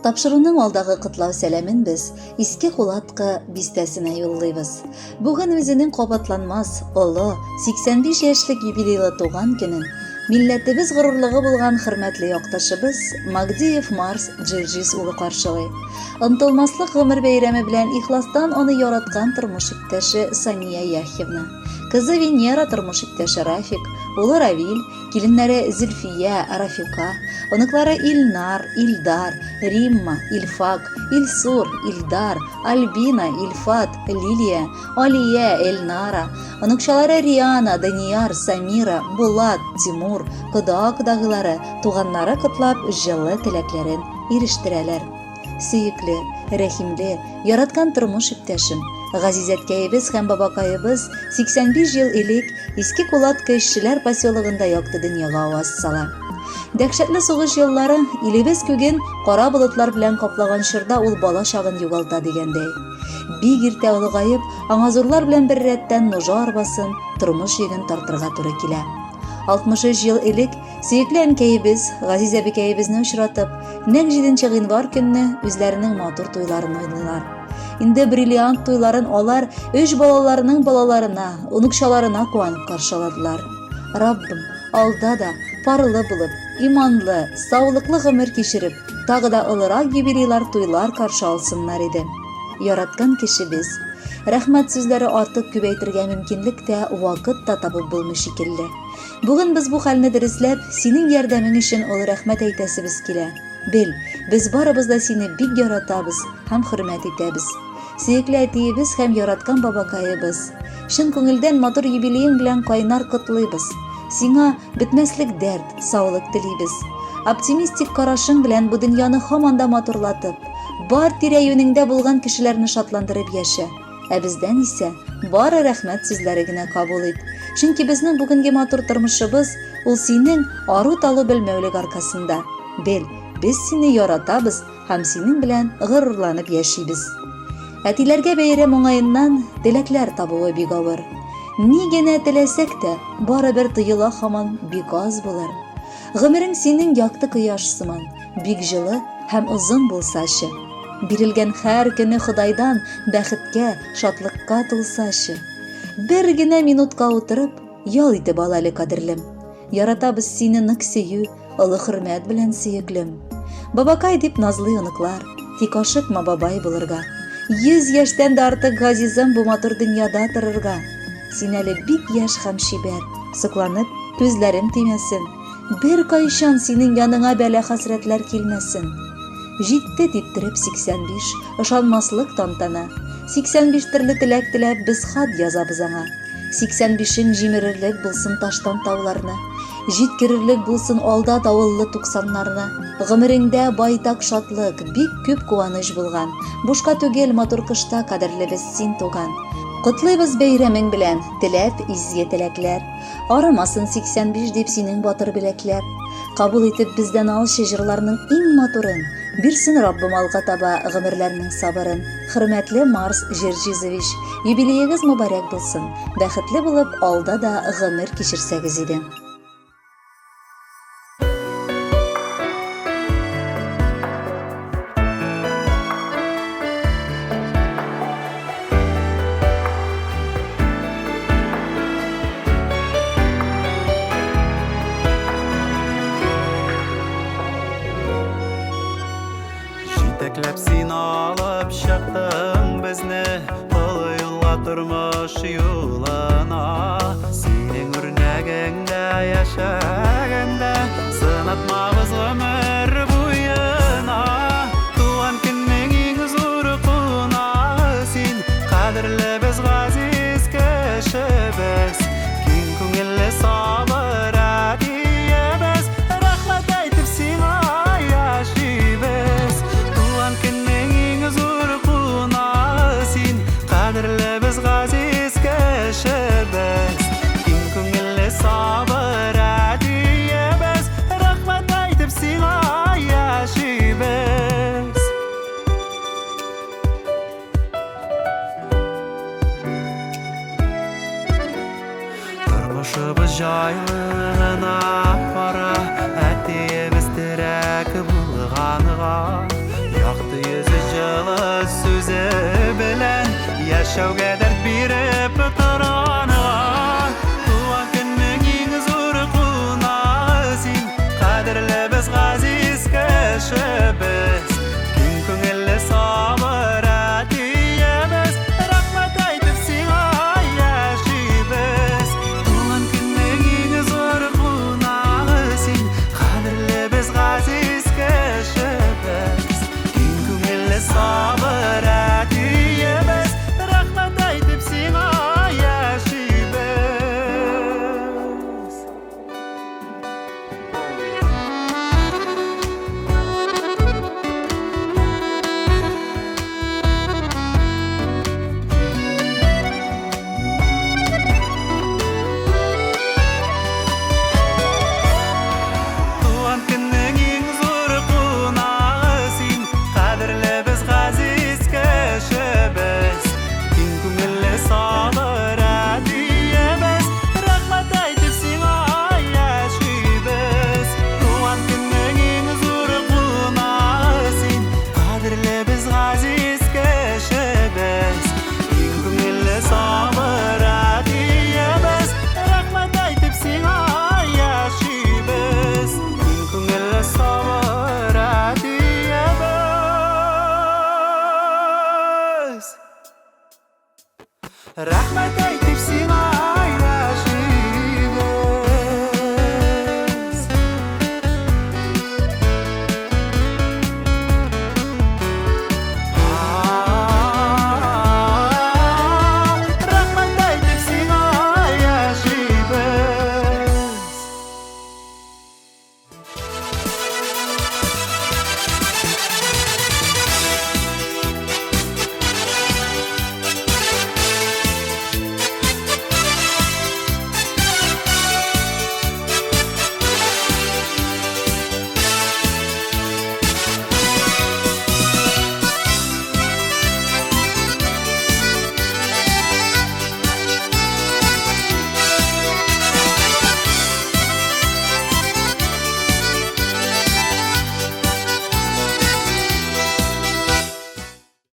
Тапшыруның алдагы котлау сәламен без Иске Кулатка бистәсенә юллыйбыз. Бүген үзенең кабатланмас, олы 85 яшьлек юбилейлы туган көнен милләтебез горурлыгы булган хөрмәтле якташыбыз Магдиев Марс Джирджис улы каршылый. Онтылмаслык гомер бәйрәме белән ихластан аны яраткан тормыш иптәше Сания Яхьевна, кызы Венера тормыш иптәше Рафик, улы Равил, киленнәре Зөлфия, Рафика, оныклары Илнар, Илдар, Римма, Илфак, Илсур, Илдар, Альбина, Илфат, Лилия, Алия, Эльнара, оныкчалары Риана, Данияр, Самира, Булат, Тимур, кода-кодагылары, туганнары котлап җылы теләкләрен ирештерәләр. Сөекле, рәхимле, яраткан тормыш иптәшем, Газизәткәебез һәм бабакаебыз 85 ел элек Иске Кулатка эшчеләр поселогында якты дөньяга аваз сала. Дәһшәтле сугыш еллары илебез күген кара болытлар белән каплаган чорда ул бала чагын югалта дигәндәй. Бик иртә улыгаеп, аңа зурлар белән бер рәттән нужа арбасын, тормыш йөген тартырга туры килә. 63 ел элек сөекле әнкәебез Газиз әбикәебезне очратып, нәкъ 7 гыйнвар көнне үзләренең матур туйларын уйлыйлар. Инде бриллиант туйларын алар өч балаларының балаларына, уныкчаларына куанып каршыладылар. Раббым, алда да парлы булып, иманлы, саулыклы гомер кичереп, тагы да олырак юбилейлар туйлар каршы алсыннар иде. Яраткан кешебез, рәхмәт сүзләре артык күбәйтергә мөмкинлек тә, вакыт та табып булмый шикелле. Бүген без бу хәлне дөрестләп, синең ярдәмең өчен олы рәхмәт әйтәсебез килә. Бел, без барыбыз да сине бик яратабыз һәм хөрмәт итәбез. Сөекле әтиебез һәм яраткан бабакаебыз, чын күңелдән матур юбилеең белән кайнар котлыйбыз. Сиңа бетмәслек дәрт, саулык телибез. Оптимистик карашың белән бу дөньяны һаман да матурлатып, бар тирә-юнеңдә булган кешеләрне шатландырып яшә. Ә бездән исә бары рәхмәт сүзләре генә кабул ит. Чөнки безнең бүгенге матур тормышыбыз ул синең ару-талу белмәүлек аркасында. Бел, без сине яратабыз һәм синең белән горурланып яшибез. Әтиләргә бәйрәм уңаеннан теләкләр табуы бик авыр. Ни генә теләсәк тә, барыбер тыела һаман бик аз булыр. Гомерең синең якты кояш сыман, бик җылы һәм озын булсачы. Бирелгән һәр көне Худайдан бәхеткә, шатлыкка тулсачы. Бер генә минутка утырып, ял итеп ал әле кадерлем. Яратабыз сине нык сөю, олы хөрмәт белән сөеклем. Бабакай дип назлый оныклар, тик ашыкма бабай булырга. 100 яшьтән дә артык газизым бу матур дөньяда торырга. Син әле бик яшь һәм шибәр, сокланып, күзләрем тимәсен. Бер кайчан синең яныңа бәла хәсрәтләр килмәсен. Җитте типтереп 85, ышанмаслык тантана. 85 төрле теләк теләп без хат язабыз аңа. 85-ң җимерерлек булсын таштан тауларны. Җиткерерлек булсын алда давыллы 90-ларны. Гомереңдә байтак шатлык, бик күп куаныч булган. Бушка түгел матур кышта кадерлебез син туган. Котлыйбыз бәйрәмең белән, теләп изге теләкләр. Арамасын 85 дип синең батыр беләкләр. Кабул итеп бездән алчы җырларның иң матурын. Бирсен Раббым алга таба гомерләрнең сабырын. Хөрмәтле Марс Джирджизович, юбилеегез мөбарәк булсын. Бәхетле булып алда да гомер кичерсәгез иде. Тәкләп син алып чыктың безне, олы юлга тормыш юлына. Синең үрнәгеңдә яшәгәндә, сынатмабыз гомер буена. Туган көннең иң зур кунагы син, кадерлебез газиз кешебез. Киң күңелле сабыр әтиебез, рәхмәт әйтеп сиңа яшибез. Кадерлебез газиз кешебез, киң күңелле сабыр әтиебез, рәхмәт әйтеп сиңа яшибез. Тормышыбыз җайлы гына бара,